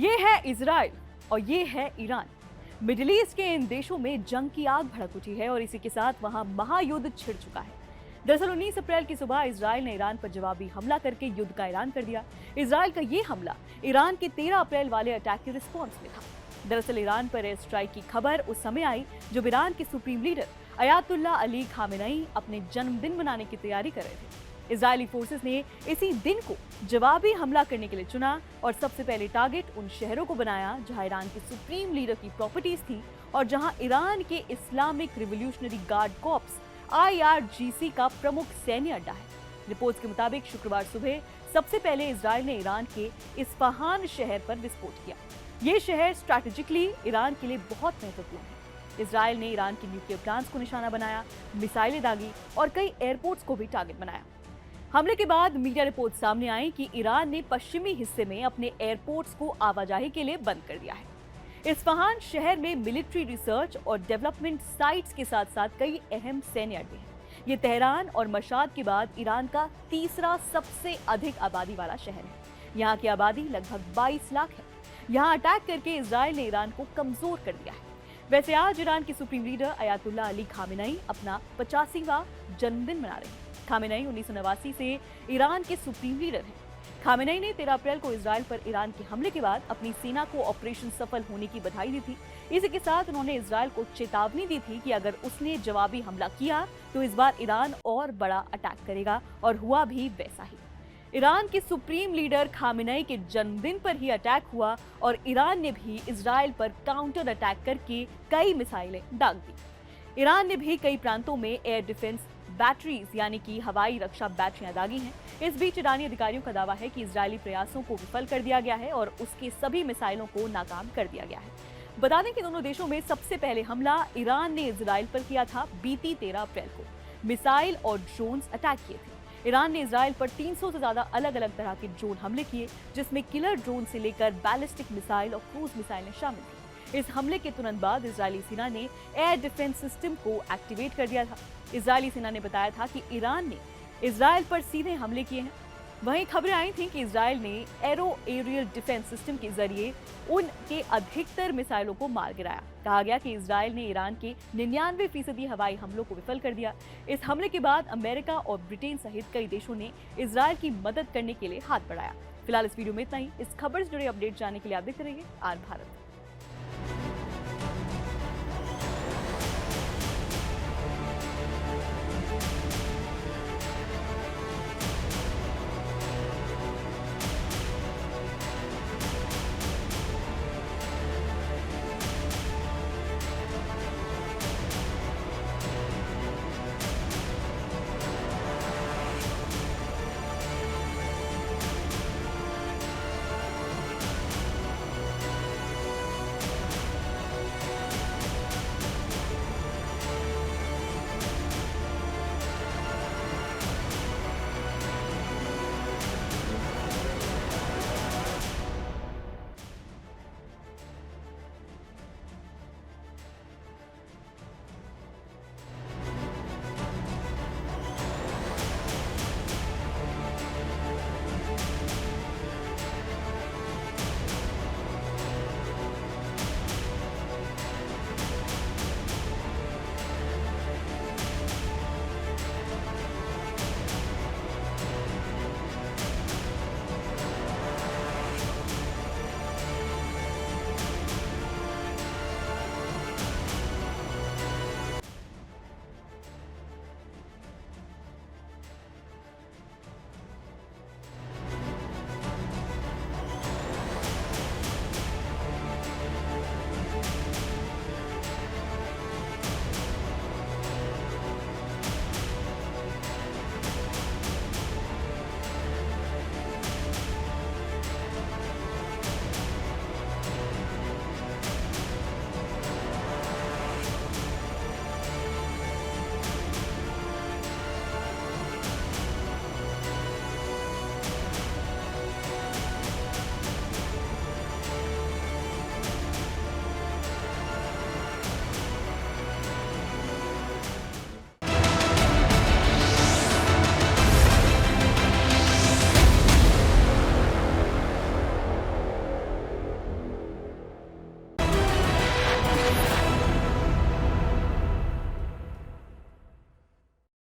ये है इजराइल और ये है ईरान। मिडिल ईस्ट के इन देशों में जंग की आग भड़क उठी है और इसी के साथ वहां महायुद्ध छिड़ चुका है। दरअसल 19 अप्रैल की सुबह इजराइल ने ईरान पर जवाबी हमला करके युद्ध का ऐलान कर दिया। इजराइल का ये हमला ईरान के 13 अप्रैल वाले अटैक के रिस्पॉन्स में था। दरअसल ईरान पर एयर स्ट्राइक की खबर उस समय आई जब ईरान के supreme leader Ayatollah Ali Khamenei अपने जन्मदिन मनाने की तैयारी कर रहे थे। इजरायली फोर्सेस ने इसी दिन को जवाबी हमला करने के लिए चुना और सबसे पहले टारगेट उन शहरों को बनाया जहां ईरान के सुप्रीम लीडर की प्रॉपर्टीज थी और जहां ईरान के Islamic revolutionary guard corps IRGC का प्रमुख सैन्य अड्डा है। रिपोर्ट्स के मुताबिक शुक्रवार सुबह सबसे पहले इजराइल ने ईरान के इस्फहान शहर पर विस्फोट किया। ये शहर स्ट्रैटेजिकली ईरान के लिए बहुत महत्वपूर्ण है। इजराइल ने ईरान के न्यूक्लियर प्लांट्स को निशाना बनाया, मिसाइलें दागी और कई एयरपोर्ट्स को भी टारगेट बनाया। हमले के बाद मीडिया रिपोर्ट सामने आई कि ईरान ने पश्चिमी हिस्से में अपने एयरपोर्ट्स को आवाजाही के लिए बंद कर दिया है। इस्फहान शहर में मिलिट्री रिसर्च और डेवलपमेंट साइट्स के साथ साथ कई अहम सैन्य अड्डे हैं। ये तेहरान और मशाद के बाद ईरान का तीसरा सबसे अधिक आबादी वाला शहर है। यहाँ की आबादी लगभग 22 लाख है। यहाँ अटैक करके इजराइल ने ईरान को कमजोर कर दिया है। वैसे आज ईरान के supreme leader Ayatollah Ali Khamenei अपना 85वां जन्मदिन मना रहे हैं। खामेनेई 1989 से ईरान के सुप्रीम लीडर हैं। खामेनेई ने 13 अप्रैल को इजराइल पर ईरान के हमले के बाद अपनी सेना को ऑपरेशन सफल होने की बधाई दी थी। इसी के साथ उन्होंने इजराइल को चेतावनी दी थी कि अगर उसने जवाबी हमला किया तो इस बार ईरान और बड़ा अटैक करेगा और हुआ भी वैसा ही। ईरान के सुप्रीम लीडर खामेनेई के जन्मदिन पर ही अटैक हुआ और ईरान ने भी इजराइल पर काउंटर अटैक करके कई मिसाइलें दाग दी। ईरान ने भी कई प्रांतों में एयर डिफेंस बैटरीज यानी कि हवाई रक्षा बैटरियां दागी हैं। इस बीच ईरानी अधिकारियों का दावा है कि इजरायली प्रयासों को विफल कर दिया गया है और उसके सभी मिसाइलों को नाकाम कर दिया गया है। बता दें कि दोनों देशों में सबसे पहले हमला ईरान ने इजराइल पर किया था बीती 13 अप्रैल को। मिसाइल और ड्रोन्स अटैक किए थे। ईरान ने इजराइल पर 300 से ज्यादा अलग अलग तरह के ड्रोन हमले किए, जिसमें किलर ड्रोन से लेकर बैलिस्टिक मिसाइल और क्रूज मिसाइलें शामिल थी। इस हमले के तुरंत बाद इजरायली सेना ने एयर डिफेंस सिस्टम को एक्टिवेट कर दिया था। इजरायली सेना ने बताया था कि ईरान ने इजराइल पर सीधे हमले किए हैं। वहीं खबरें आई थीं कि इजराइल ने एरो एरियल डिफेंस सिस्टम के जरिए उनके अधिकतर मिसाइलों को मार गिराया। कहा गया कि इजराइल ने ईरान के 99% हवाई हमलों को विफल कर दिया। इस हमले के बाद अमेरिका और ब्रिटेन सहित कई देशों ने इजराइल की मदद करने के लिए हाथ बढ़ाया। फिलहाल इस वीडियो में इतना ही। इस खबर से जुड़े अपडेट जानने के लिए आप देखते रहिए आर भारत।